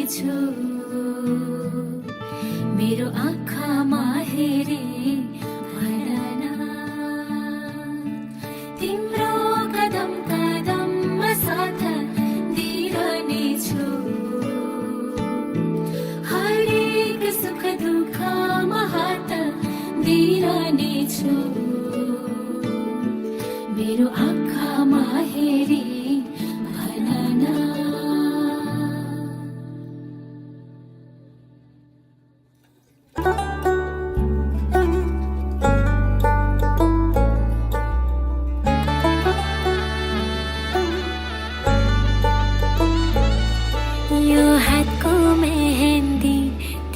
छु मेरो आँखामा हेरे भन न तिम्रो कदम कदममा साथ दिइरहने छु हरेक सुख दुःखमा हात दिइरहने छु मेरो आँखामा हेरे भन न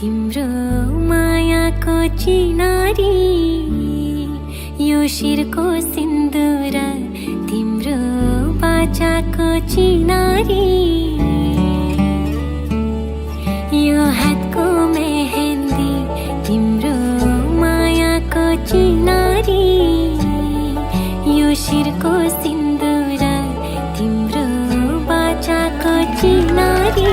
तिम्रो मायाको चिनारी यो शिरको सिन्दूर तिम्रो बाचाको चिनारी यो हातको मेहन्दी तिम्रो मायाको चिनारी यो शिरको सिन्दूर तिम्रो बाचाको चिनारी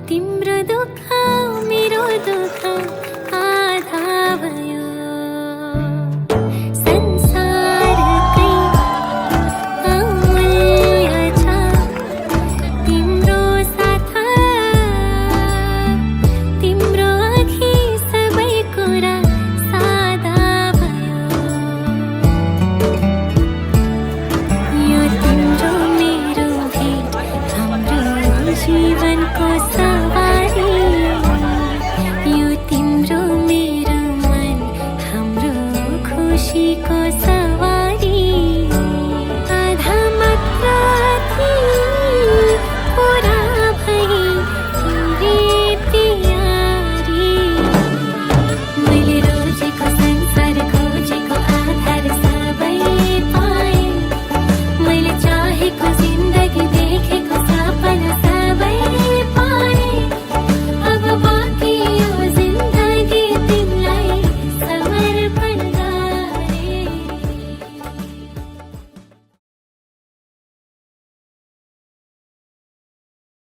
तिम्रो दुःख मेरो दुःख